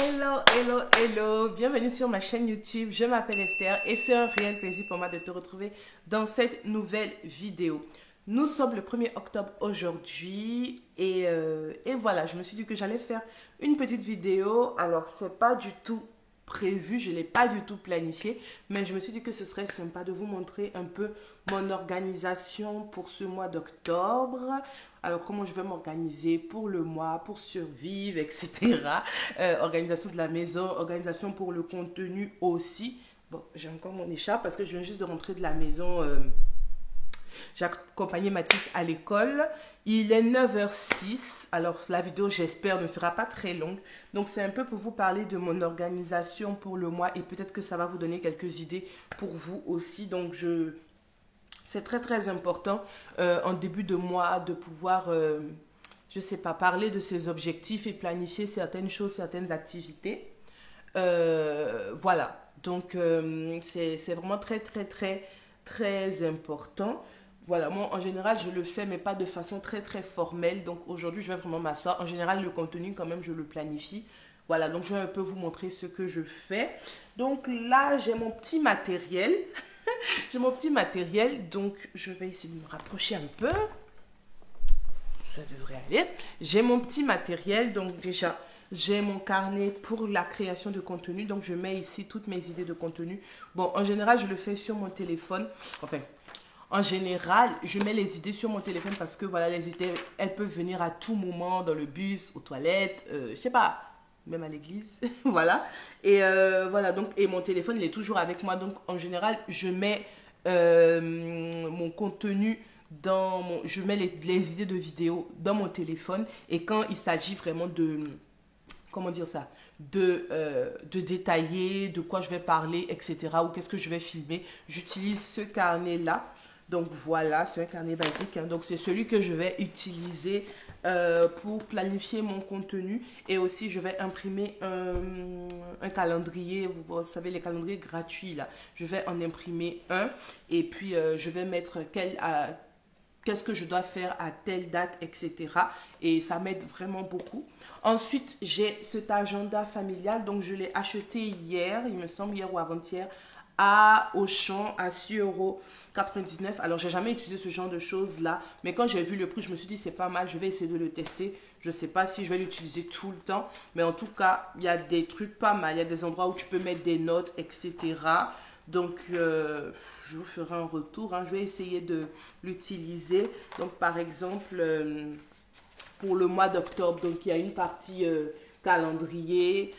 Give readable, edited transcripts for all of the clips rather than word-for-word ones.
Hello, hello, hello, bienvenue sur ma chaîne YouTube, je m'appelle Esther et c'est un réel plaisir pour moi de te retrouver dans cette nouvelle vidéo. Nous sommes le 1er octobre aujourd'hui et voilà, je me suis dit que j'allais faire une petite vidéo. Alors, c'est pas du tout prévu, je ne l'ai pas du tout planifié, mais je me suis dit que ce serait sympa de vous montrer un peu mon organisation pour ce mois d'octobre. Alors, comment je vais m'organiser pour le mois, pour survivre, etc. Organisation de la maison, organisation pour le contenu aussi. Bon, j'ai encore mon écharpe parce que je viens juste de rentrer de la maison. J'ai accompagné Mathis à l'école. Il est 9h06. Alors, la vidéo, j'espère, ne sera pas très longue. Donc, c'est un peu pour vous parler de mon organisation pour le mois. Et peut-être que ça va vous donner quelques idées pour vous aussi. Donc, c'est très, très important en début de mois de pouvoir, je sais pas, parler de ses objectifs et planifier certaines choses, certaines activités. Voilà. Donc, c'est vraiment très, très, très, très important. Voilà, moi en général je le fais mais pas de façon très très formelle. Donc aujourd'hui je vais vraiment m'asseoir. En général le contenu quand même je le planifie. Voilà, donc je vais un peu vous montrer ce que je fais. Donc là j'ai mon petit matériel. J'ai mon petit matériel. Donc je vais essayer de me rapprocher un peu. Ça devrait aller. J'ai mon petit matériel. Donc déjà j'ai mon carnet pour la création de contenu. Donc je mets ici toutes mes idées de contenu. Bon, en général je le fais sur mon téléphone. Enfin, en général, je mets les idées sur mon téléphone parce que voilà, les idées, elles peuvent venir à tout moment dans le bus, aux toilettes, je sais pas, même à l'église, voilà. Et voilà, donc, et mon téléphone, il est toujours avec moi. Donc, en général, je mets mon contenu je mets les idées de vidéos dans mon téléphone. Et quand il s'agit vraiment de, comment dire ça, de détailler de quoi je vais parler, etc. ou qu'est-ce que je vais filmer, j'utilise ce carnet-là. Donc voilà, c'est un carnet basique. Hein. Donc c'est celui que je vais utiliser pour planifier mon contenu. Et aussi, je vais imprimer un calendrier. Vous savez, les calendriers gratuits, là. Je vais en imprimer un. Et puis, je vais mettre qu'est-ce que je dois faire à telle date, etc. Et ça m'aide vraiment beaucoup. Ensuite, j'ai cet agenda familial. Donc, je l'ai acheté hier, il me semble, hier ou avant-hier, à Auchan, à 6,99 €. Alors, j'ai jamais utilisé ce genre de choses-là. Mais quand j'ai vu le prix, je me suis dit, c'est pas mal, je vais essayer de le tester. Je ne sais pas si je vais l'utiliser tout le temps. Mais en tout cas, il y a des trucs pas mal. Il y a des endroits où tu peux mettre des notes, etc. Donc, je vous ferai un retour. Hein. Je vais essayer de l'utiliser. Donc, par exemple, pour le mois d'octobre, donc il y a une partie calendrier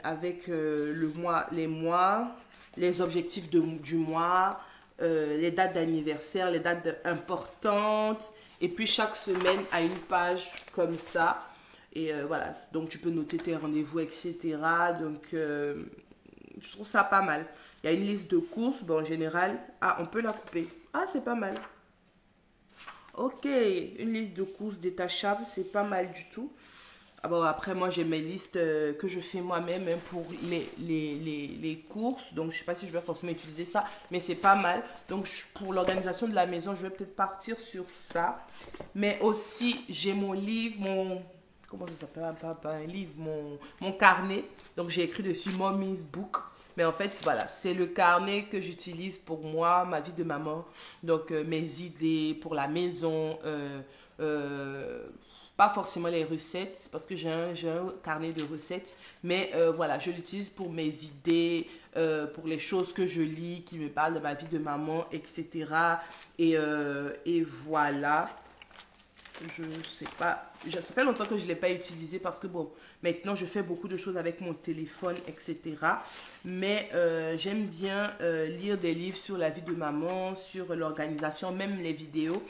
avec les mois, les objectifs du mois, les dates d'anniversaire, les dates importantes. Et puis, chaque semaine a une page comme ça. Et voilà, donc tu peux noter tes rendez-vous, etc. Donc, je trouve ça pas mal. Il y a une liste de courses. Bon, en général, on peut la couper. Ah, c'est pas mal. Ok, une liste de courses détachable, c'est pas mal du tout. Ah bon, après, moi, j'ai mes listes que je fais moi-même hein, pour les courses. Donc, je sais pas si je vais forcément utiliser ça, mais c'est pas mal. Donc, pour l'organisation de la maison, je vais peut-être partir sur ça. Mais aussi, j'ai mon livre, comment ça s'appelle? Pas un livre, mon carnet. Donc, j'ai écrit dessus Mommy's Book. Mais en fait, voilà, c'est le carnet que j'utilise pour moi, ma vie de maman. Donc, mes idées pour la maison, pas forcément les recettes, parce que j'ai un carnet de recettes. Mais voilà, je l'utilise pour mes idées, pour les choses que je lis, qui me parlent de ma vie de maman, etc. Et voilà. Je sais pas, ça fait longtemps que je ne l'ai pas utilisé parce que bon, maintenant je fais beaucoup de choses avec mon téléphone, etc. Mais j'aime bien lire des livres sur la vie de maman, sur l'organisation, même les vidéos.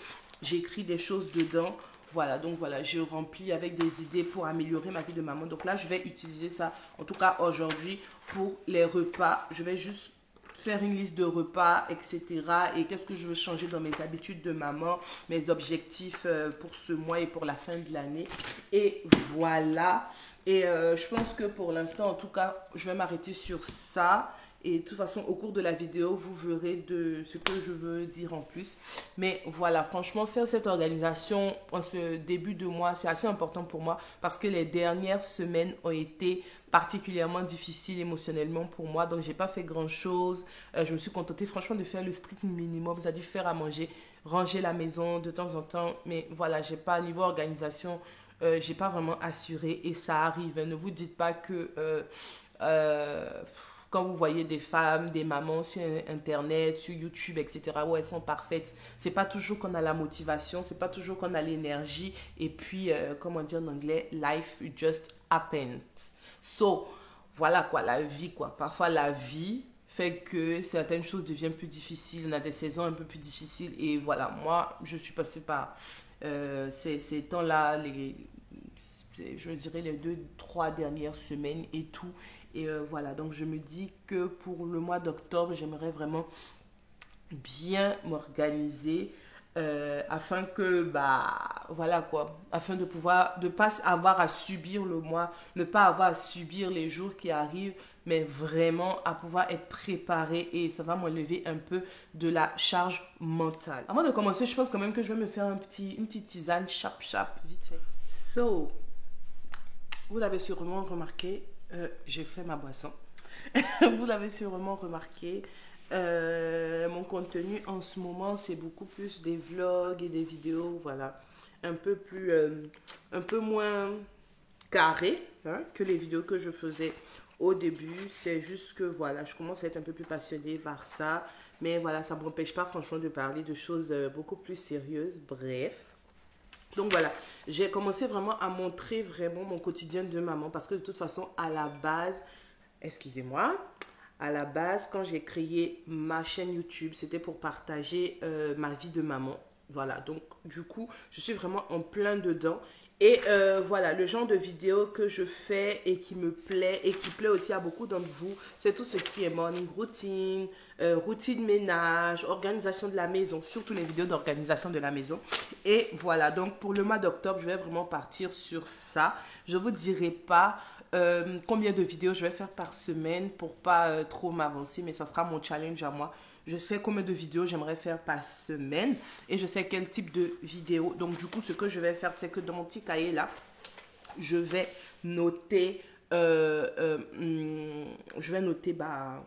J'écris des choses dedans. Voilà, donc voilà, je remplis avec des idées pour améliorer ma vie de maman. Donc là, je vais utiliser ça, en tout cas aujourd'hui, pour les repas. Je vais juste faire une liste de repas, etc. Et qu'est-ce que je veux changer dans mes habitudes de maman, mes objectifs pour ce mois et pour la fin de l'année. Et voilà. Et je pense que pour l'instant, en tout cas, je vais m'arrêter sur ça. Et de toute façon, au cours de la vidéo, vous verrez de ce que je veux dire en plus. Mais voilà, franchement, faire cette organisation en ce début de mois, c'est assez important pour moi parce que les dernières semaines ont été particulièrement difficiles émotionnellement pour moi. Donc, j'ai pas fait grand-chose. Je me suis contentée franchement de faire le strict minimum, c'est-à-dire faire à manger, ranger la maison de temps en temps. Mais voilà, j'ai pas, niveau organisation, j'ai pas vraiment assuré et ça arrive. Ne vous dites pas que... quand vous voyez des femmes, des mamans sur internet, sur YouTube, etc., où elles sont parfaites, c'est pas toujours qu'on a la motivation, c'est pas toujours qu'on a l'énergie. Et puis, comment dire en anglais, life just happens. So, voilà quoi, la vie quoi. Parfois, la vie fait que certaines choses deviennent plus difficiles. On a des saisons un peu plus difficiles. Et voilà, moi, je suis passée par ces temps-là, je dirais les 2-3 dernières semaines et tout. Et voilà, donc je me dis que pour le mois d'octobre, j'aimerais vraiment bien m'organiser afin que, bah, voilà quoi, afin de pouvoir, de pas avoir à subir le mois, ne pas avoir à subir les jours qui arrivent, mais vraiment à pouvoir être préparé et ça va m'enlever un peu de la charge mentale. Avant de commencer, je pense quand même que je vais me faire une petite tisane chap, vite fait. So, vous l'avez sûrement remarqué, j'ai fait ma boisson. Vous l'avez sûrement remarqué. Mon contenu en ce moment, c'est beaucoup plus des vlogs et des vidéos, voilà. Un peu moins carré hein, que les vidéos que je faisais au début. C'est juste que, voilà, je commence à être un peu plus passionnée par ça. Mais voilà, ça ne m'empêche pas franchement de parler de choses beaucoup plus sérieuses. Bref. Donc voilà, j'ai commencé vraiment à montrer vraiment mon quotidien de maman parce que de toute façon, à la base, excusez-moi, à la base, quand j'ai créé ma chaîne YouTube, c'était pour partager ma vie de maman. Voilà, donc du coup, je suis vraiment en plein dedans. Et voilà, le genre de vidéo que je fais et qui me plaît et qui plaît aussi à beaucoup d'entre vous, c'est tout ce qui est morning routine, routine ménage, organisation de la maison, surtout les vidéos d'organisation de la maison. Et voilà, donc pour le mois d'octobre, je vais vraiment partir sur ça. Je ne vous dirai pas combien de vidéos je vais faire par semaine pour pas trop m'avancer, mais ça sera mon challenge à moi. Je sais combien de vidéos j'aimerais faire par semaine et je sais quel type de vidéo. Donc du coup, ce que je vais faire, c'est que dans mon petit cahier là, je vais noter, bah,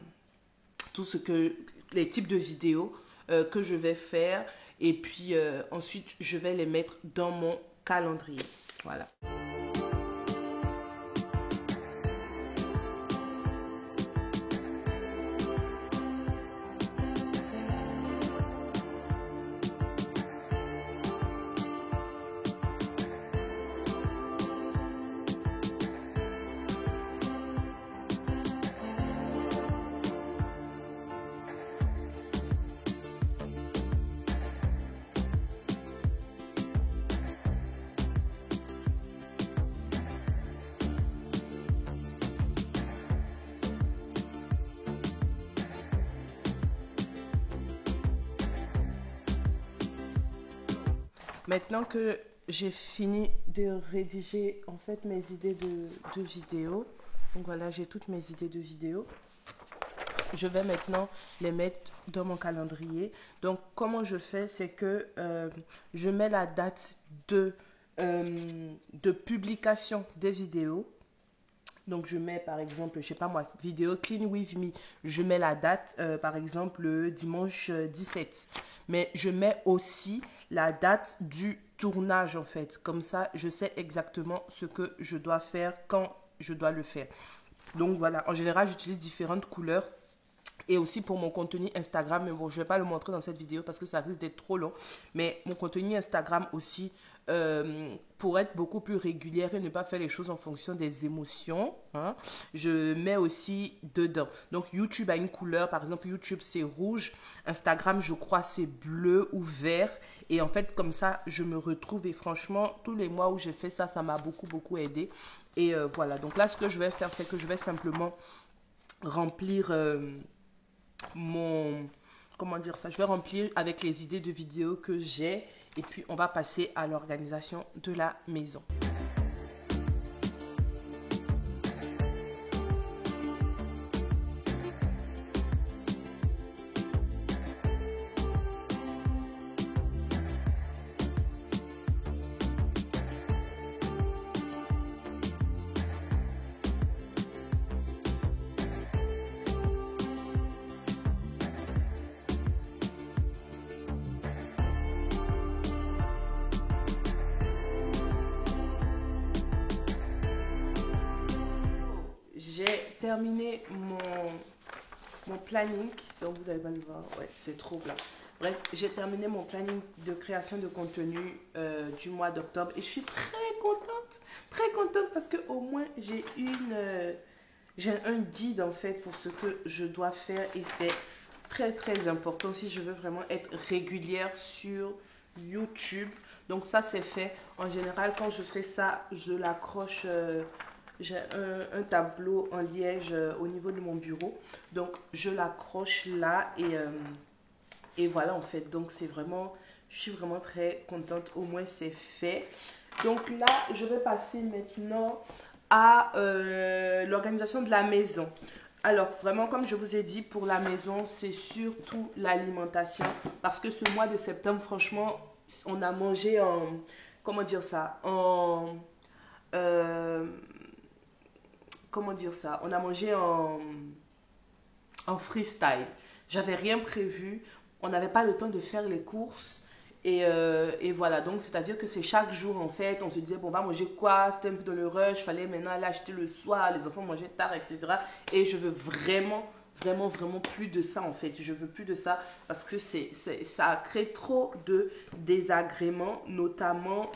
tout ce que, les types de vidéos que je vais faire et puis ensuite, je vais les mettre dans mon calendrier. Voilà. Maintenant que j'ai fini de rédiger en fait mes idées de vidéos, donc voilà, j'ai toutes mes idées de vidéos. Je vais maintenant les mettre dans mon calendrier. Donc comment je fais, c'est que je mets la date de publication des vidéos. Donc je mets par exemple, je sais pas moi, vidéo Clean With Me. Je mets la date par exemple le dimanche 17. Mais je mets aussi la date du tournage en fait. Comme ça, je sais exactement ce que je dois faire quand je dois le faire. Donc voilà, en général, j'utilise différentes couleurs. Et aussi pour mon contenu Instagram, mais bon, je ne vais pas le montrer dans cette vidéo parce que ça risque d'être trop long. Mais mon contenu Instagram aussi, pour être beaucoup plus régulière et ne pas faire les choses en fonction des émotions, hein, je mets aussi dedans. Donc YouTube a une couleur, par exemple YouTube c'est rouge, Instagram je crois c'est bleu ou vert. Et en fait comme ça je me retrouve et franchement tous les mois où j'ai fait ça, ça m'a beaucoup aidé. Et voilà, donc là ce que je vais faire c'est que je vais simplement remplir je vais remplir avec les idées de vidéos que j'ai et puis on va passer à l'organisation de la maison. j'ai terminé mon planning. Donc, vous n'allez pas le voir. Ouais, c'est trop blanc. Bref, j'ai terminé mon planning de création de contenu du mois d'octobre. Et je suis très contente parce qu'au moins, j'ai un guide en fait pour ce que je dois faire. Et c'est très important si je veux vraiment être régulière sur YouTube. Donc ça c'est fait. En général quand je fais ça, je l'accroche. J'ai un tableau en liège au niveau de mon bureau. Donc je l'accroche là et voilà en fait. Donc c'est vraiment, je suis vraiment très contente. Au moins c'est fait. Donc là je vais passer maintenant à l'organisation de la maison. Alors, vraiment, comme je vous ai dit, pour la maison, c'est surtout l'alimentation. Parce que ce mois de septembre, franchement, on a mangé en... Comment dire ça? Euh, comment dire ça? On a mangé en freestyle. J'avais rien prévu. On n'avait pas le temps de faire les courses. Et voilà, donc c'est-à-dire que c'est chaque jour en fait, on se disait, bon, on va manger quoi? C'était un peu dans le rush, fallait maintenant aller acheter le soir, les enfants mangeaient tard, etc. Et je veux vraiment plus de ça en fait. Je veux plus de ça parce que ça crée trop de désagréments, notamment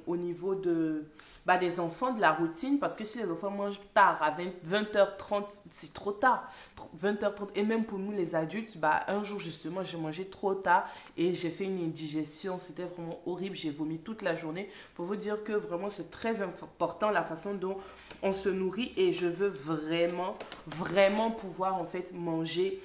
au niveau des enfants, de la routine. Parce que si les enfants mangent tard, à 20h30, c'est trop tard. 20h30, et même pour nous les adultes, un jour justement, j'ai mangé trop tard et j'ai fait une indigestion. C'était vraiment horrible. J'ai vomi toute la journée. Pour vous dire que vraiment, c'est très important la façon dont on se nourrit et je veux vraiment pouvoir en fait manger,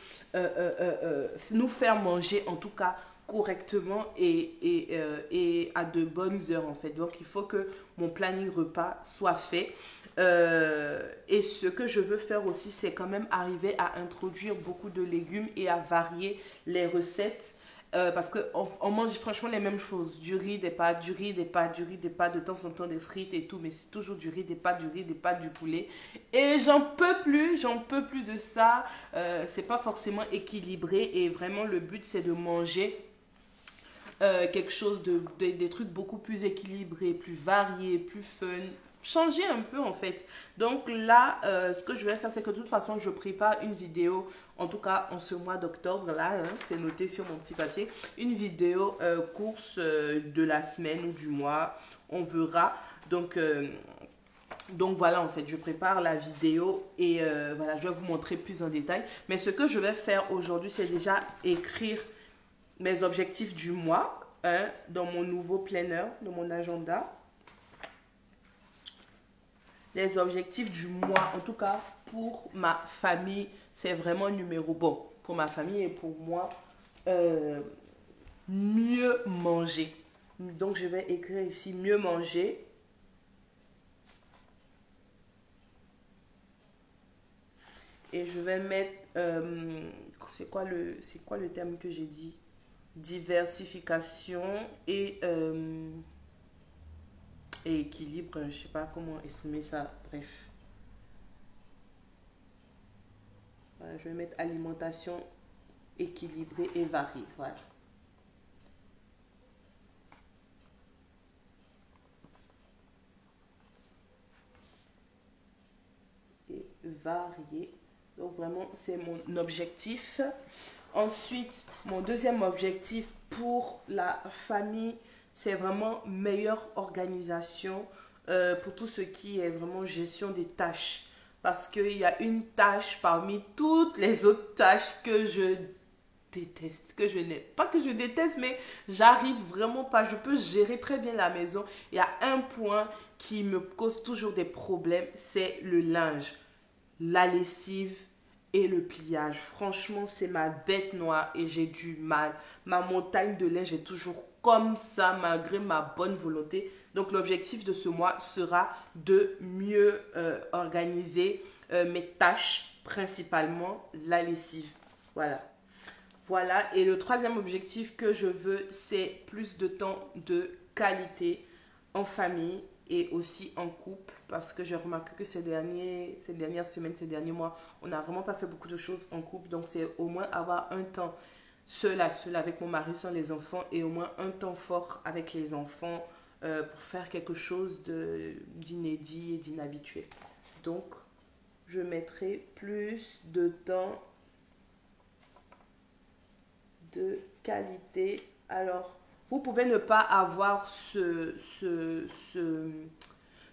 nous faire manger en tout cas correctement et à de bonnes heures en fait. Donc il faut que mon planning repas soit fait. Et ce que je veux faire aussi, c'est quand même arriver à introduire beaucoup de légumes et à varier les recettes. Parce qu'on mange franchement les mêmes choses. Du riz, des pâtes, du riz, des pâtes, du riz, des pâtes, de temps en temps des frites et tout. Mais c'est toujours du riz, des pâtes, du poulet. Et j'en peux plus de ça. C'est pas forcément équilibré. Et vraiment, le but, c'est de manger quelque chose des trucs beaucoup plus équilibrés, plus variés, plus fun, changer un peu en fait. Donc là, ce que je vais faire, c'est que de toute façon, je prépare une vidéo, en tout cas en ce mois d'octobre, là, hein, c'est noté sur mon petit papier, une vidéo course de la semaine ou du mois, on verra. Donc voilà, en fait, je prépare la vidéo et voilà, je vais vous montrer plus en détail. Mais ce que je vais faire aujourd'hui, c'est déjà écrire mes objectifs du mois hein, dans mon nouveau planner, dans mon agenda. Les objectifs du mois, en tout cas pour ma famille, c'est vraiment numéro bon. Pour ma famille et pour moi, mieux manger. Donc je vais écrire ici mieux manger. Et je vais mettre, c'est quoi le terme que j'ai dit? Diversification et équilibre, je sais pas comment exprimer ça, bref. Voilà, je vais mettre alimentation équilibrée et variée, voilà. Et variée. Donc vraiment, c'est mon objectif. Ensuite, mon deuxième objectif pour la famille, c'est vraiment meilleure organisation pour tout ce qui est vraiment gestion des tâches. Parce qu'il y a une tâche parmi toutes les autres tâches que je déteste, que je n'ai pas que je déteste, mais j'arrive vraiment pas. Je peux gérer très bien la maison. Il y a un point qui me cause toujours des problèmes, c'est le linge, la lessive et le pliage. Franchement, c'est ma bête noire et j'ai du mal. Ma montagne de linge est toujours comme ça malgré ma bonne volonté. Donc l'objectif de ce mois sera de mieux organiser mes tâches, principalement la lessive. Voilà. Voilà, et le troisième objectif que je veux, c'est plus de temps de qualité en famille et aussi en couple parce que j'ai remarqué que ces dernières semaines, ces derniers mois, on n'a vraiment pas fait beaucoup de choses en couple. Donc c'est au moins avoir un temps seul à seul avec mon mari sans les enfants et au moins un temps fort avec les enfants pour faire quelque chose d'inédit et d'inhabituel. Donc je mettrai plus de temps de qualité. Alors, vous pouvez ne pas avoir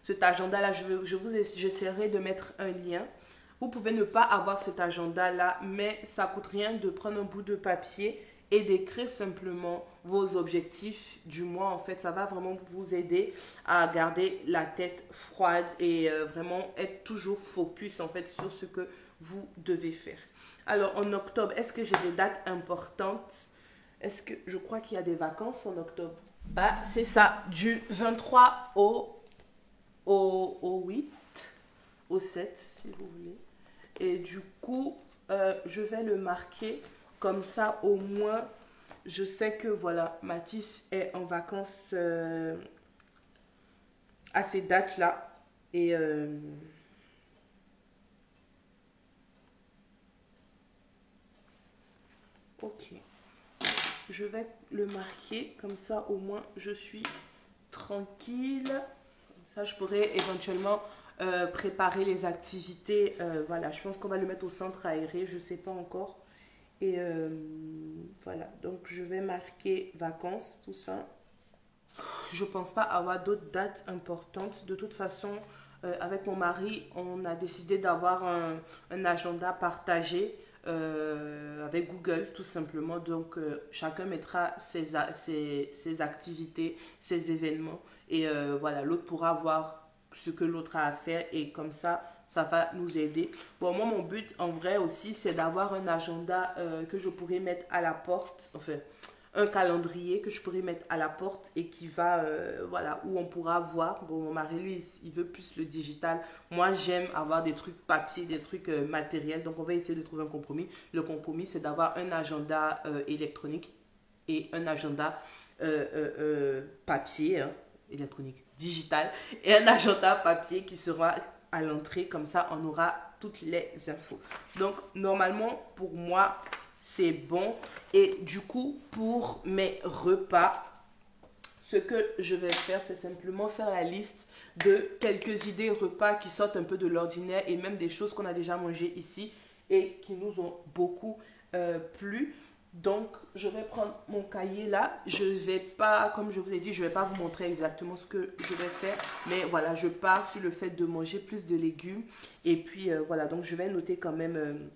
cet agenda-là. J'essaierai de mettre un lien. Vous pouvez ne pas avoir cet agenda-là, mais ça coûte rien de prendre un bout de papier et d'écrire simplement vos objectifs du mois. En fait, ça va vraiment vous aider à garder la tête froide et vraiment être toujours focus en fait sur ce que vous devez faire. Alors, en octobre, est-ce que j'ai des dates importantes? Est-ce que je crois qu'il y a des vacances en octobre? Bah, c'est ça, du 23 au 8, au 7, si vous voulez. Et du coup, je vais le marquer comme ça, au moins, je sais que voilà, Mathis est en vacances à ces dates-là. Et ok, je vais le marquer comme ça, au moins, je suis tranquille. Comme ça, je pourrais éventuellement préparer les activités. Voilà, je pense qu'on va le mettre au centre aéré, je ne sais pas encore. Et voilà, donc je vais marquer vacances, tout ça. Je ne pense pas avoir d'autres dates importantes. De toute façon, avec mon mari, on a décidé d'avoir un agenda partagé avec Google, tout simplement. Donc, chacun mettra ses activités, ses événements. Et voilà, l'autre pourra voir ce que l'autre a à faire. Et comme ça va nous aider. Bon, moi, mon but, en vrai aussi, c'est d'avoir un agenda que je pourrais mettre à la porte. Enfin, un calendrier que je pourrais mettre à la porte et qui va, voilà, où on pourra voir. Bon, mon mari, lui, il veut plus le digital. Moi, j'aime avoir des trucs papier, des trucs matériels. Donc, on va essayer de trouver un compromis. Le compromis, c'est d'avoir un agenda électronique et un agenda papier, hein, électronique, digital, et un agenda papier qui sera à l'entrée. Comme ça, on aura toutes les infos. Donc, normalement, pour moi, c'est bon. Et du coup, pour mes repas, ce que je vais faire, c'est simplement faire la liste de quelques idées repas qui sortent un peu de l'ordinaire et même des choses qu'on a déjà mangées ici et qui nous ont beaucoup plu. Donc, je vais prendre mon cahier là. Je ne vais pas, comme je vous ai dit, je ne vais pas vous montrer exactement ce que je vais faire. Mais voilà, je pars sur le fait de manger plus de légumes. Et puis, voilà, donc je vais noter quand même...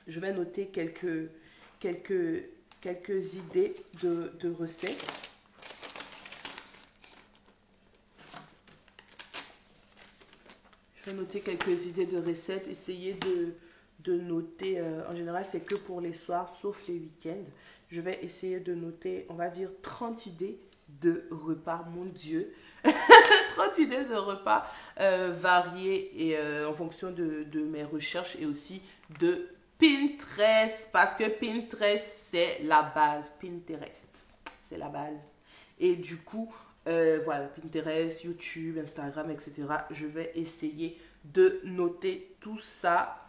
je vais noter quelques idées de recettes. Je vais noter quelques idées de recettes. Essayer de noter, en général, c'est que pour les soirs, sauf les week-ends. Je vais essayer de noter, on va dire, 30 idées de repas. Mon Dieu! 30 idées de repas variés et en fonction de mes recherches et aussi de Pinterest, parce que Pinterest, c'est la base. Pinterest, c'est la base. Et du coup, voilà, Pinterest, YouTube, Instagram, etc. Je vais essayer de noter tout ça.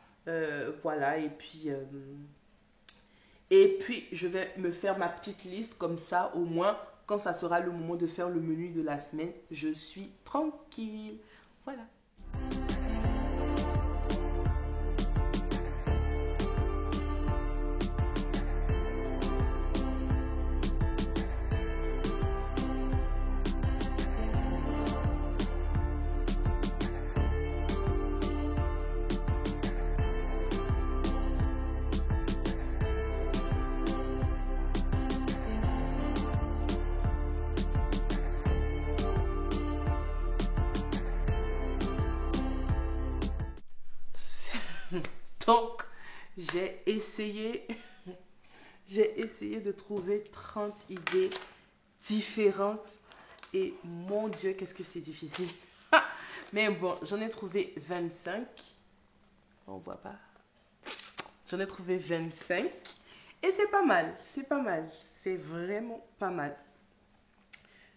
Voilà, et puis, je vais me faire ma petite liste comme ça, au moins, quand ça sera le moment de faire le menu de la semaine, je suis tranquille. Voilà. Donc, j'ai essayé de trouver 30 idées différentes. Et mon Dieu, qu'est-ce que c'est difficile. Mais bon, j'en ai trouvé 25. On voit pas. J'en ai trouvé 25. Et c'est pas mal. C'est pas mal. C'est vraiment pas mal.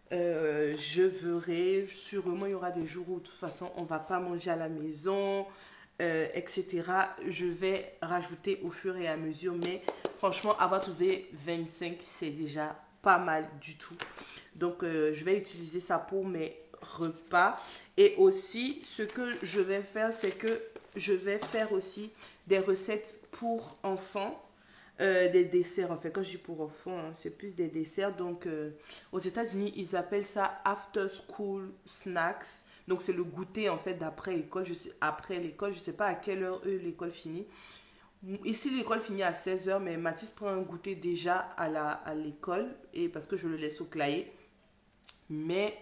Je verrai. Sûrement, il y aura des jours où, de toute façon, on va pas manger à la maison. Etc. Je vais rajouter au fur et à mesure, mais franchement, avoir trouvé 25, c'est déjà pas mal du tout. Donc, je vais utiliser ça pour mes repas. Et aussi, ce que je vais faire, c'est que je vais faire aussi des recettes pour enfants. Des desserts en fait. Quand je dis pour enfants, hein, c'est plus des desserts. Donc aux États-Unis, ils appellent ça after school snacks. Donc c'est le goûter en fait d'après l'école. Après l'école, je sais pas à quelle heure eux l'école finit. Ici l'école finit à 16h, mais Mathis prend un goûter déjà à l'école et parce que je le laisse au clavier. Mais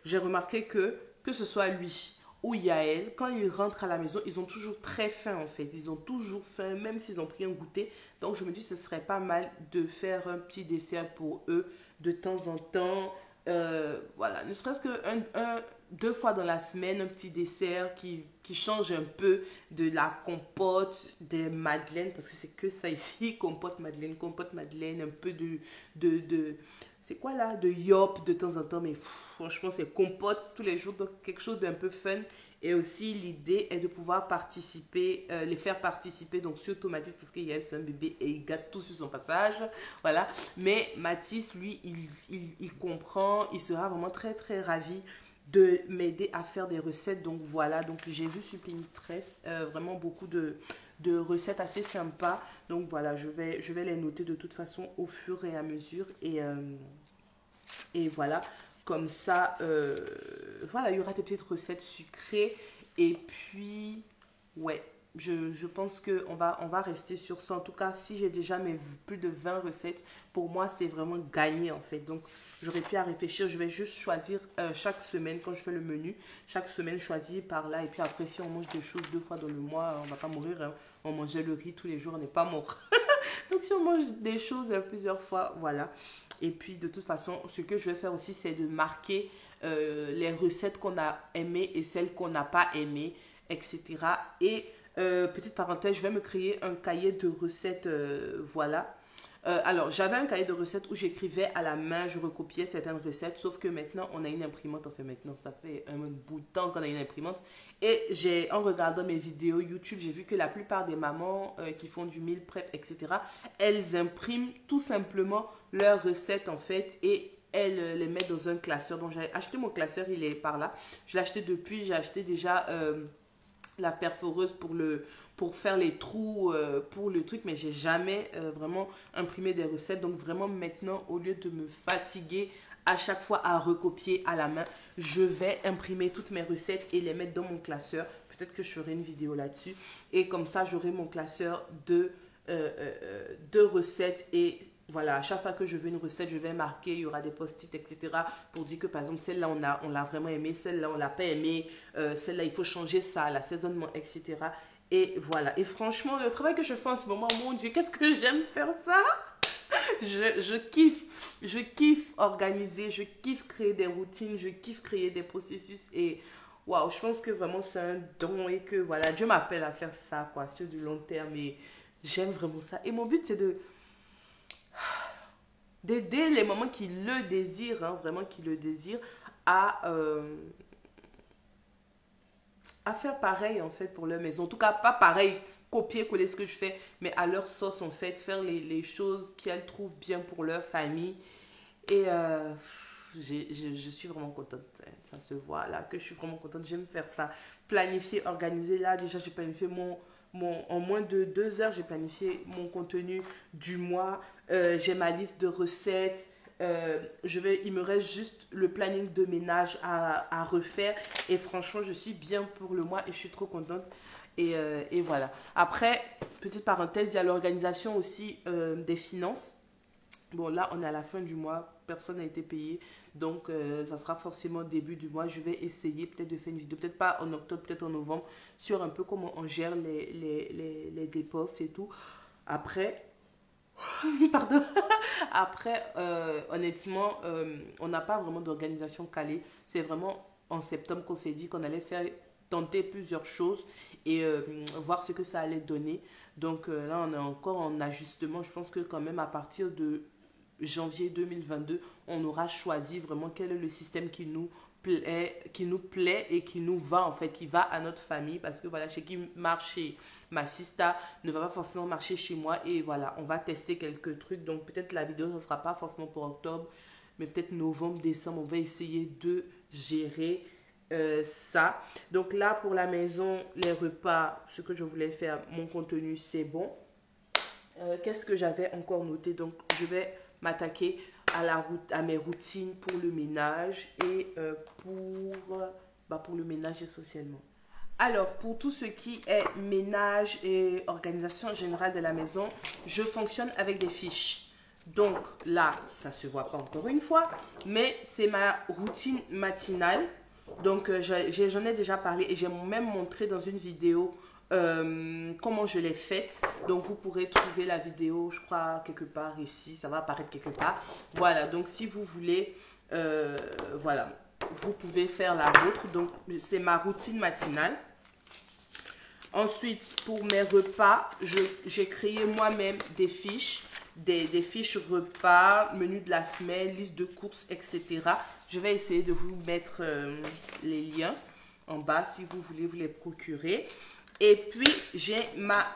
j'ai remarqué que ce soit lui ou Yael, quand ils rentrent à la maison, ils ont toujours très faim en fait. Ils ont toujours faim, même s'ils ont pris un goûter. Donc je me dis ce serait pas mal de faire un petit dessert pour eux de temps en temps. Voilà, ne serait-ce que deux fois dans la semaine, un petit dessert qui change un peu de la compote, des madeleines, parce que c'est que ça ici, compote, madeleine, un peu de c'est quoi là? De yop de temps en temps, mais franchement, c'est compote tous les jours, donc quelque chose d'un peu fun. Et aussi, l'idée est de pouvoir participer, les faire participer, donc surtout Mathis, parce qu'il y a c'est un bébé et il gâte tout sur son passage. Voilà. Mais Mathis, lui, il comprend, il sera vraiment très, très ravi de m'aider à faire des recettes. Donc voilà, donc j'ai vu sur Pinterest vraiment beaucoup de recettes assez sympas. Donc voilà, je vais les noter de toute façon au fur et à mesure. Et voilà, comme ça, voilà, il y aura des petites recettes sucrées. Et puis, ouais, je pense on va rester sur ça. En tout cas, si j'ai déjà mes plus de 20 recettes, pour moi, c'est vraiment gagné en fait. Donc, j'aurais pu à réfléchir. Je vais juste choisir chaque semaine, quand je fais le menu, chaque semaine, choisir par là. Et puis après, si on mange des choses deux fois dans le mois, on va pas mourir, hein. On mangeait le riz tous les jours, on n'est pas mort. Donc, si on mange des choses plusieurs fois, voilà. Et puis, de toute façon, ce que je vais faire aussi, c'est de marquer les recettes qu'on a aimées et celles qu'on n'a pas aimées, etc. Et petite parenthèse, je vais me créer un cahier de recettes, voilà. Alors, j'avais un cahier de recettes où j'écrivais à la main, je recopiais certaines recettes, sauf que maintenant, on a une imprimante. Enfin, maintenant, ça fait un bout de temps qu'on a une imprimante. Et en regardant mes vidéos YouTube, j'ai vu que la plupart des mamans qui font du meal prep, etc., elles impriment tout simplement leurs recettes, en fait, et elles les mettent dans un classeur. Donc, j'ai acheté mon classeur, il est par là. Je l'ai acheté depuis, j'ai acheté déjà la perforeuse pour faire les trous pour le truc, mais j'ai jamais vraiment imprimé des recettes. Donc vraiment maintenant, au lieu de me fatiguer à chaque fois à recopier à la main, je vais imprimer toutes mes recettes et les mettre dans mon classeur. Peut-être que je ferai une vidéo là-dessus. Et comme ça, j'aurai mon classeur de recettes et voilà, à chaque fois que je veux une recette, je vais marquer, il y aura des post-it, etc. pour dire que par exemple, celle-là, on l'a vraiment aimée, celle-là, on l'a pas aimée, celle-là, il faut changer ça, l'assaisonnement, etc. Et voilà. Et franchement, le travail que je fais en ce moment, mon Dieu, qu'est-ce que j'aime faire ça! Je kiffe. Je kiffe organiser, je kiffe créer des routines, je kiffe créer des processus et waouh, je pense que vraiment c'est un don et que voilà, Dieu m'appelle à faire ça, quoi, sur du long terme et j'aime vraiment ça. Et mon but, c'est d'aider les mamans qui le désirent, hein, vraiment qui le désirent, à faire pareil en fait pour leur maison. En tout cas, pas pareil, copier-coller ce que je fais, mais à leur sauce en fait, faire les choses qu'elles trouvent bien pour leur famille. Et je suis vraiment contente, hein. Ça se voit là que je suis vraiment contente. J'aime faire ça, planifier, organiser. Là, déjà, j'ai planifié en moins de 2 heures, j'ai planifié mon contenu du mois. J'ai ma liste de recettes. Il me reste juste le planning de ménage à refaire. Et franchement, je suis bien pour le mois et je suis trop contente. Et voilà. Après, petite parenthèse, il y a l'organisation aussi des finances. Bon, là, on est à la fin du mois, personne n'a été payé, donc ça sera forcément début du mois. Je vais essayer peut-être de faire une vidéo, peut-être pas en octobre, peut-être en novembre, sur un peu comment on gère les dépenses et tout. Après, pardon, après, honnêtement, on n'a pas vraiment d'organisation calée. C'est vraiment en septembre qu'on s'est dit qu'on allait faire tenter plusieurs choses et voir ce que ça allait donner. Donc là, on est encore en ajustement. Je pense que quand même à partir de janvier 2022, on aura choisi vraiment quel est le système qui nous plaît et qui nous va en fait, qui va à notre famille parce que voilà, ce qui marche chez ma sista ne va pas forcément marcher chez moi et voilà, on va tester quelques trucs. Donc peut-être la vidéo ne sera pas forcément pour octobre, mais peut-être novembre, décembre, on va essayer de gérer ça. Donc là, pour la maison, les repas, ce que je voulais faire, mon contenu, c'est bon. Qu'est-ce que j'avais encore noté? Donc, je vais m'attaquer à mes routines pour le ménage et pour le ménage essentiellement. Alors, pour tout ce qui est ménage et organisation générale de la maison, je fonctionne avec des fiches. Donc là, ça ne se voit pas encore une fois, mais c'est ma routine matinale. Donc, j'en ai déjà parlé et j'ai même montré dans une vidéo comment je l'ai faite. Donc, vous pourrez trouver la vidéo, je crois, quelque part ici. Ça va apparaître quelque part. Voilà, donc si vous voulez, voilà, vous pouvez faire la vôtre. Donc, c'est ma routine matinale. Ensuite, pour mes repas, j'ai créé moi-même des fiches, des fiches repas, menu de la semaine, liste de courses, etc. Je vais essayer de vous mettre les liens en bas si vous voulez vous les procurer. Et puis, j'ai ma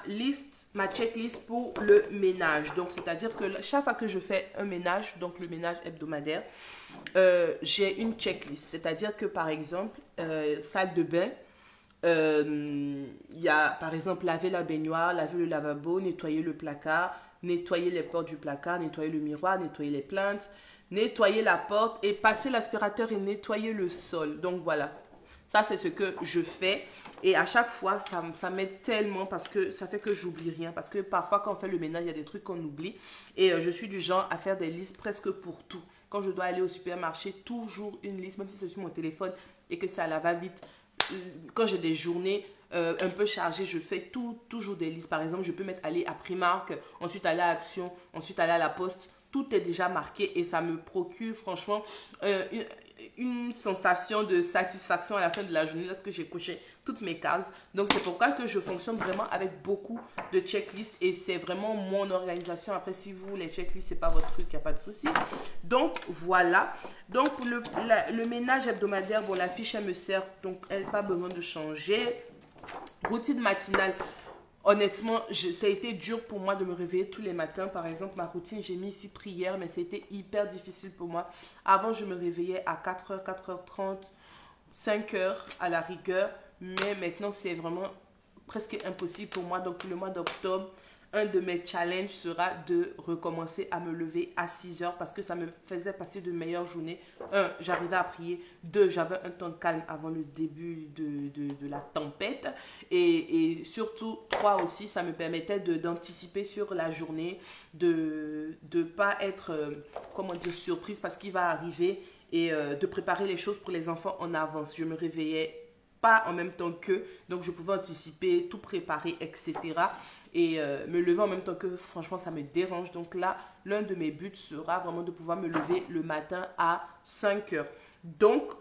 checklist pour le ménage. Donc, c'est-à-dire que chaque fois que je fais un ménage, donc le ménage hebdomadaire, j'ai une checklist. C'est-à-dire que, par exemple, salle de bain, il y a, par exemple, laver la baignoire, laver le lavabo, nettoyer le placard, nettoyer les portes du placard, nettoyer le miroir, nettoyer les plaintes, nettoyer la porte et passer l'aspirateur et nettoyer le sol. Donc, voilà. Ça, c'est ce que je fais. Et à chaque fois, ça m'aide tellement parce que ça fait que j'oublie rien. Parce que parfois, quand on fait le ménage, il y a des trucs qu'on oublie. Et je suis du genre à faire des listes presque pour tout. Quand je dois aller au supermarché, toujours une liste, même si c'est sur mon téléphone et que ça la va vite. Quand j'ai des journées un peu chargées, je fais toujours des listes. Par exemple, je peux mettre aller à Primark, ensuite aller à Action, ensuite aller à la Poste. Tout est déjà marqué et ça me procure franchement une sensation de satisfaction à la fin de la journée lorsque j'ai coché toutes mes cases. Donc c'est pourquoi que je fonctionne vraiment avec beaucoup de checklists et c'est vraiment mon organisation. Après, si vous, les checklists, c'est pas votre truc, il n'y a pas de souci. Donc voilà. Donc pour le ménage hebdomadaire, bon, la fiche, elle me sert, donc elle n'a pas besoin de changer. Routine matinale. Honnêtement, ça a été dur pour moi de me réveiller tous les matins. Par exemple, ma routine, j'ai mis ici prière, mais c'était hyper difficile pour moi. Avant, je me réveillais à 4h, 4h30, 5h à la rigueur. Mais maintenant, c'est vraiment presque impossible pour moi. Donc, pour le mois d'octobre, un de mes challenges sera de recommencer à me lever à 6h parce que ça me faisait passer de meilleures journées. Un, j'arrivais à prier. Deux, j'avais un temps calme avant le début de la tempête. Et surtout, trois aussi, ça me permettait d'anticiper sur la journée, de ne pas être, comment dire, surprise parce qu'il va arriver et de préparer les choses pour les enfants en avance. Je me réveillais pas en même temps qu'eux, donc je pouvais anticiper, tout préparer, etc. Et me lever en même temps que, franchement, ça me dérange. Donc là, l'un de mes buts sera vraiment de pouvoir me lever le matin à 5h. Donc,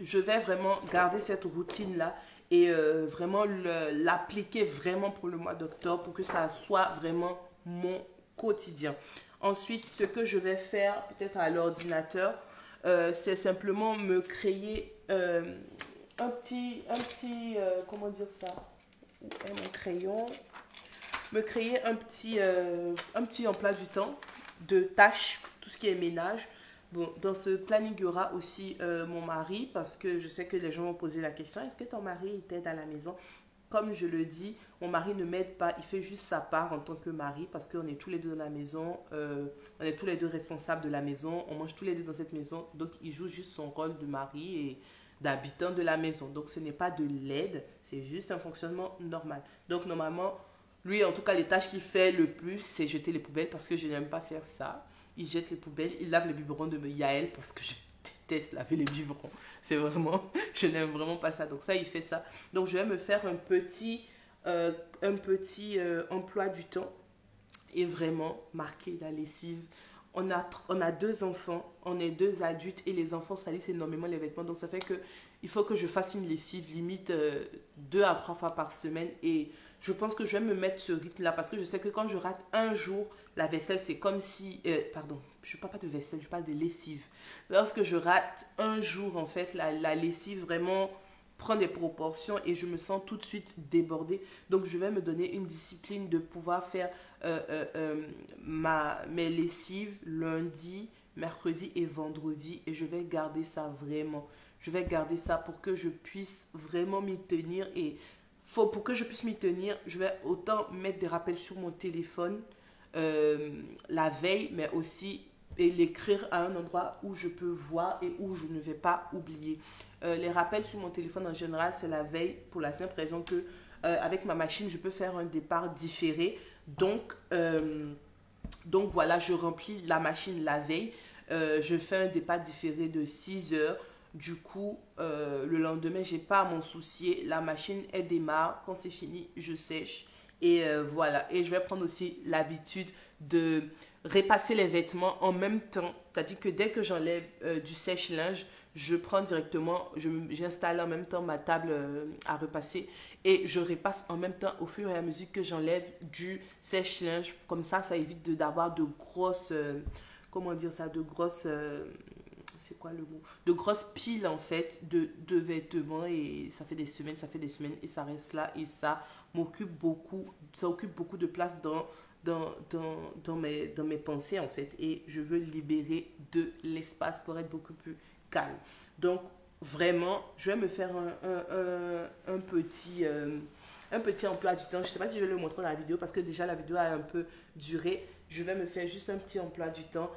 je vais vraiment garder cette routine-là et vraiment l'appliquer vraiment pour le mois d'octobre pour que ça soit vraiment mon quotidien. Ensuite, ce que je vais faire peut-être à l'ordinateur, c'est simplement me créer comment dire ça? Où est mon crayon? Me créer un petit emploi du temps de tâches, tout ce qui est ménage. Bon, dans ce planning, il y aura aussi mon mari, parce que je sais que les gens vont poser la question, est-ce que ton mari t'aide à la maison? Comme je le dis, mon mari ne m'aide pas, il fait juste sa part en tant que mari, parce qu'on est tous les deux dans la maison, on est tous les deux responsables de la maison, on mange tous les deux dans cette maison, donc il joue juste son rôle de mari et d'habitant de la maison. Donc ce n'est pas de l'aide, c'est juste un fonctionnement normal. Donc normalement, lui, en tout cas, les tâches qu'il fait le plus, c'est jeter les poubelles parce que je n'aime pas faire ça. Il jette les poubelles, il lave les biberons de Yael parce que je déteste laver les biberons. C'est vraiment, je n'aime vraiment pas ça. Donc ça, il fait ça. Donc je vais me faire un petit emploi du temps et vraiment marquer la lessive. On a deux enfants, on est deux adultes et les enfants salissent énormément les vêtements. Donc ça fait que il faut que je fasse une lessive limite 2 à 3 fois par semaine. Et je pense que je vais me mettre ce rythme-là parce que je sais que quand je rate un jour, la vaisselle, c'est comme si... pardon, je ne parle pas de vaisselle, je parle de lessive. Lorsque je rate un jour, en fait, la lessive vraiment prend des proportions et je me sens tout de suite débordée. Donc, je vais me donner une discipline de pouvoir faire mes lessives lundi, mercredi et vendredi et je vais garder ça vraiment. je vais garder ça pour que je puisse vraiment m'y tenir. Et pour que je puisse m'y tenir, je vais autant mettre des rappels sur mon téléphone la veille, mais aussi et l'écrire à un endroit où je peux voir et où je ne vais pas oublier. Les rappels sur mon téléphone en général, c'est la veille pour la simple raison que avec ma machine, je peux faire un départ différé. Donc voilà, je remplis la machine la veille. Je fais un départ différé de 6 heures. Du coup, le lendemain, j'ai pas à m'en soucier. La machine, elle démarre. Quand c'est fini, je sèche. Et voilà. Et je vais prendre aussi l'habitude de repasser les vêtements en même temps. C'est-à-dire que dès que j'enlève du sèche-linge, je prends directement, j'installe en même temps ma table à repasser et je repasse en même temps au fur et à mesure que j'enlève du sèche-linge. Comme ça évite d'avoir de grosses, comment dire ça, de grosses, c'est quoi le mot? De grosses piles en fait de vêtements et ça fait des semaines et ça reste là et ça occupe beaucoup de place dans mes pensées en fait et je veux libérer de l'espace pour être beaucoup plus calme. Donc vraiment, je vais me faire un petit emploi du temps. Je ne sais pas si je vais le montrer dans la vidéo parce que déjà la vidéo a un peu duré. Je vais me faire juste un petit emploi du temps.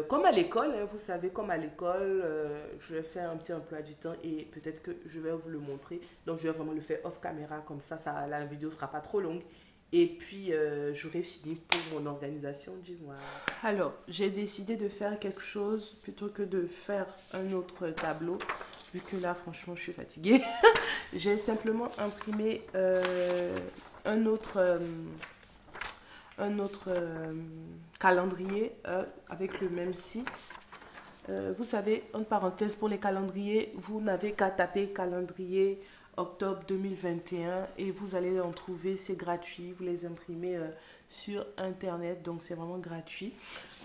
Comme à l'école, hein, vous savez, comme à l'école, je vais faire un petit emploi du temps et peut-être que je vais vous le montrer. Donc, je vais vraiment le faire off caméra, comme ça la vidéo ne sera pas trop longue. Et puis, j'aurai fini pour mon organisation du mois. Alors, j'ai décidé de faire quelque chose plutôt que de faire un autre tableau. Vu que là, franchement, je suis fatiguée. J'ai simplement imprimé un autre calendrier avec le même site. Vous savez, entre parenthèses, pour les calendriers, vous n'avez qu'à taper calendrier octobre 2021 et vous allez en trouver, c'est gratuit, vous les imprimez sur internet, donc c'est vraiment gratuit.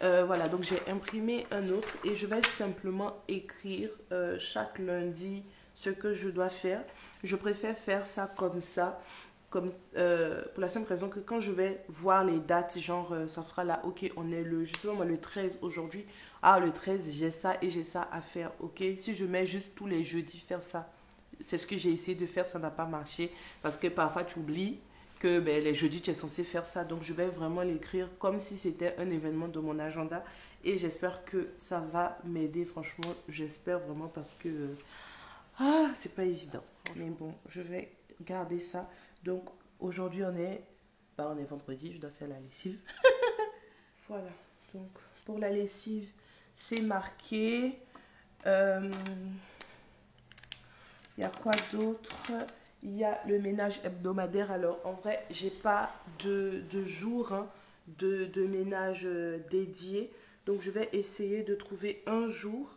Voilà, donc j'ai imprimé un autre et je vais simplement écrire chaque lundi ce que je dois faire. Je préfère faire ça comme ça, pour la simple raison que quand je vais voir les dates, genre ça sera là, ok, on est justement moi, le 13 aujourd'hui, ah le 13 j'ai ça et j'ai ça à faire, ok. Si je mets juste tous les jeudis faire ça, c'est ce que j'ai essayé de faire, ça n'a pas marché parce que parfois tu oublies que ben, les jeudis tu es censé faire ça, donc je vais vraiment l'écrire comme si c'était un événement de mon agenda et j'espère que ça va m'aider, franchement j'espère vraiment parce que c'est pas évident, mais bon je vais garder ça. Donc aujourd'hui on est vendredi, je dois faire la lessive. Voilà, donc pour la lessive c'est marqué. Il y a quoi d'autre? Il y a le ménage hebdomadaire. Alors en vrai j'ai pas de jour hein, de ménage dédié. Donc je vais essayer de trouver un jour.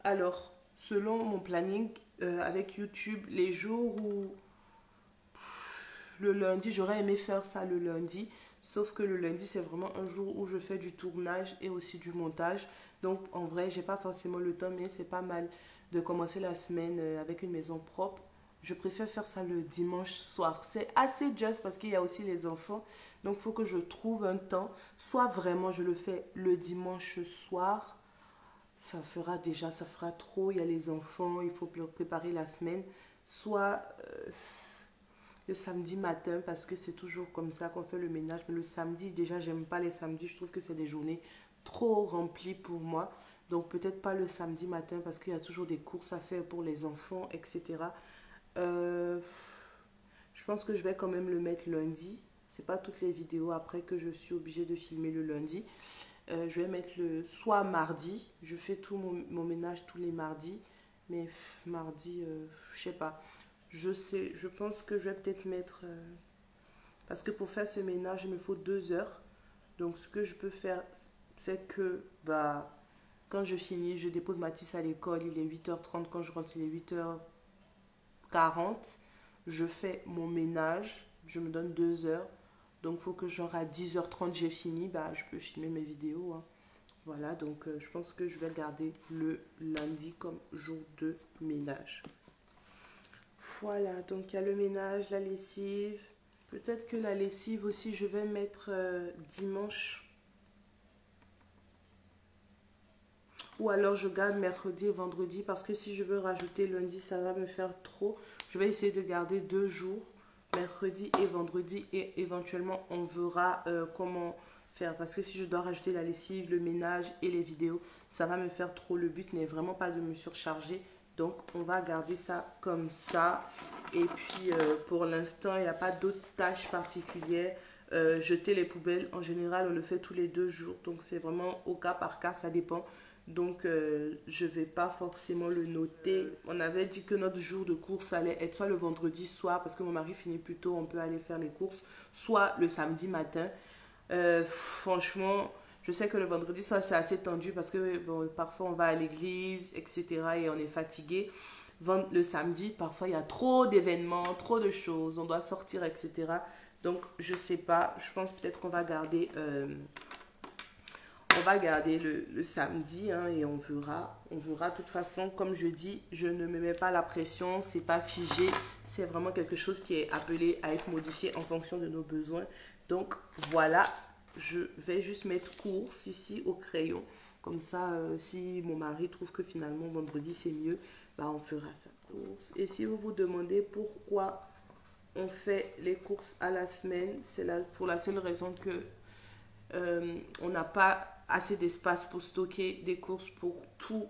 Alors selon mon planning avec YouTube, les jours où le lundi, j'aurais aimé faire ça le lundi, sauf que le lundi, c'est vraiment un jour où je fais du tournage et aussi du montage. Donc, en vrai, j'ai pas forcément le temps, mais c'est pas mal de commencer la semaine avec une maison propre. Je préfère faire ça le dimanche soir. C'est assez juste parce qu'il y a aussi les enfants. Donc, il faut que je trouve un temps. Soit vraiment, je le fais le dimanche soir. Ça fera trop. Il y a les enfants, il faut préparer la semaine. Soit le samedi matin parce que c'est toujours comme ça qu'on fait le ménage. Mais le samedi, déjà, j'aime pas les samedis. Je trouve que c'est des journées trop remplies pour moi. Donc peut-être pas le samedi matin parce qu'il y a toujours des courses à faire pour les enfants, etc. Je pense que je vais quand même le mettre lundi. C'est pas toutes les vidéos après que je suis obligée de filmer le lundi. Je vais mettre le soit mardi. Je fais tout mon ménage tous les mardis. Mais mardi, je sais pas. Je pense que je vais peut-être mettre... parce que pour faire ce ménage, il me faut 2 heures. Donc ce que je peux faire, c'est que quand je finis, je dépose Mathis à l'école, il est 8h30. Quand je rentre, il est 8h40. Je fais mon ménage, je me donne 2 heures. Donc il faut que genre à 10h30 j'ai fini, je peux filmer mes vidéos. Hein. Voilà, donc je pense que je vais garder le lundi comme jour de ménage. Voilà, donc il y a le ménage, la lessive. Peut-être que la lessive aussi, je vais mettre dimanche. ou alors je garde mercredi et vendredi parce que si je veux rajouter lundi, ça va me faire trop. Je vais essayer de garder 2 jours, mercredi et vendredi, et éventuellement on verra comment faire. Parce que si je dois rajouter la lessive, le ménage et les vidéos, ça va me faire trop. Le but n'est vraiment pas de me surcharger. Donc on va garder ça comme ça. Et puis pour l'instant, il n'y a pas d'autres tâches particulières. Jeter les poubelles, en général, on le fait tous les 2 jours. Donc c'est vraiment au cas par cas, ça dépend. Donc je ne vais pas forcément le noter. On avait dit que notre jour de course allait être soit le vendredi soir, parce que mon mari finit plus tôt, on peut aller faire les courses, soit le samedi matin. Franchement, je sais que le vendredi soir c'est assez tendu parce que bon, parfois on va à l'église, etc. et on est fatigué. Le samedi, parfois il y a trop d'événements, trop de choses, on doit sortir, etc. Donc je sais pas, je pense peut-être qu'on va garder le samedi, hein, et on verra. On verra. De toute façon, comme je dis, je ne me mets pas la pression, c'est pas figé, c'est vraiment quelque chose qui est appelé à être modifié en fonction de nos besoins. Donc voilà, je vais juste mettre course ici au crayon. Comme ça, si mon mari trouve que finalement vendredi c'est mieux, bah on fera sa course. Et si vous vous demandez pourquoi on fait les courses à la semaine, c'est pour la seule raison que on n'a pas assez d'espace pour stocker des courses pour tout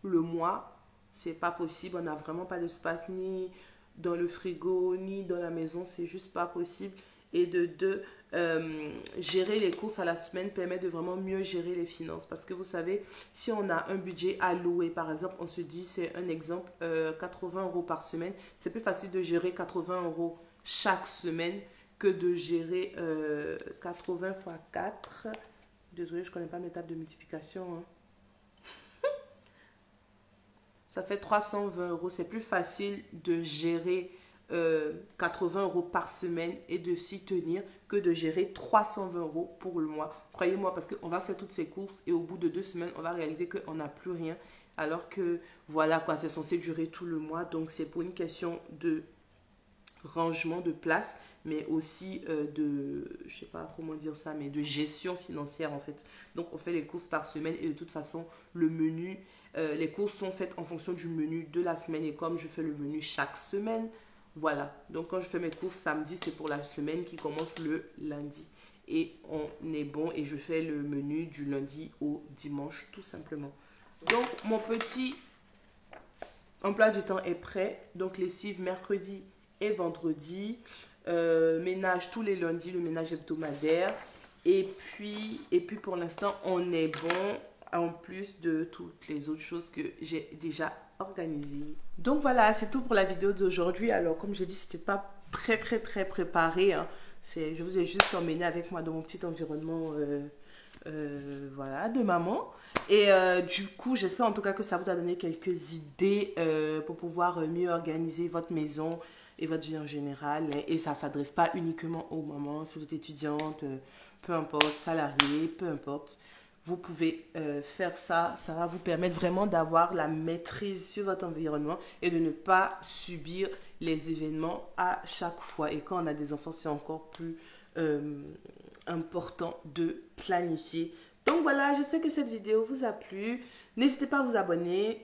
le mois. C'est pas possible, on n'a vraiment pas d'espace ni dans le frigo ni dans la maison, c'est juste pas possible. Et de deux, gérer les courses à la semaine permet de vraiment mieux gérer les finances. Parce que vous savez, si on a un budget alloué, par exemple, on se dit, c'est un exemple, 80 € par semaine, c'est plus facile de gérer 80 € chaque semaine que de gérer 80 fois 4. Désolée, je ne connais pas mes tables de multiplication. Hein. Ça fait 320 €. C'est plus facile de gérer 80 € par semaine et de s'y tenir que de gérer 320 € pour le mois. Croyez-moi, parce qu'on va faire toutes ces courses et au bout de 2 semaines, on va réaliser qu'on n'a plus rien. Alors que voilà quoi, c'est censé durer tout le mois. Donc c'est pour une question de rangement de place, mais aussi je sais pas comment dire ça, mais de gestion financière en fait. Donc on fait les courses par semaine et de toute façon le menu, les courses sont faites en fonction du menu de la semaine, et comme je fais le menu chaque semaine, voilà. Donc quand je fais mes courses samedi, c'est pour la semaine qui commence le lundi. Et on est bon, et je fais le menu du lundi au dimanche tout simplement. Donc mon petit emploi du temps est prêt. Donc lessive mercredi et vendredi, ménage tous les lundis, le ménage hebdomadaire, et puis pour l'instant on est bon, en plus de toutes les autres choses que j'ai déjà organisées. Donc voilà, c'est tout pour la vidéo d'aujourd'hui. Alors comme j'ai dit, c'était pas très préparé, hein. Je vous ai juste emmené avec moi dans mon petit environnement voilà, de maman. Et du coup, j'espère en tout cas que ça vous a donné quelques idées pour pouvoir mieux organiser votre maison et votre vie en général. Et ça ne s'adresse pas uniquement aux mamans. Si vous êtes étudiante, peu importe, salariée, peu importe, vous pouvez faire ça. Ça va vous permettre vraiment d'avoir la maîtrise sur votre environnement et de ne pas subir les événements à chaque fois. Et quand on a des enfants, c'est encore plus important de planifier. Donc voilà, j'espère que cette vidéo vous a plu. N'hésitez pas à vous abonner.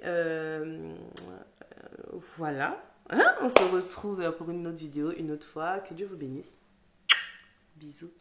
Voilà. Hein? On se retrouve pour une autre vidéo une autre fois. Que Dieu vous bénisse. Bisous.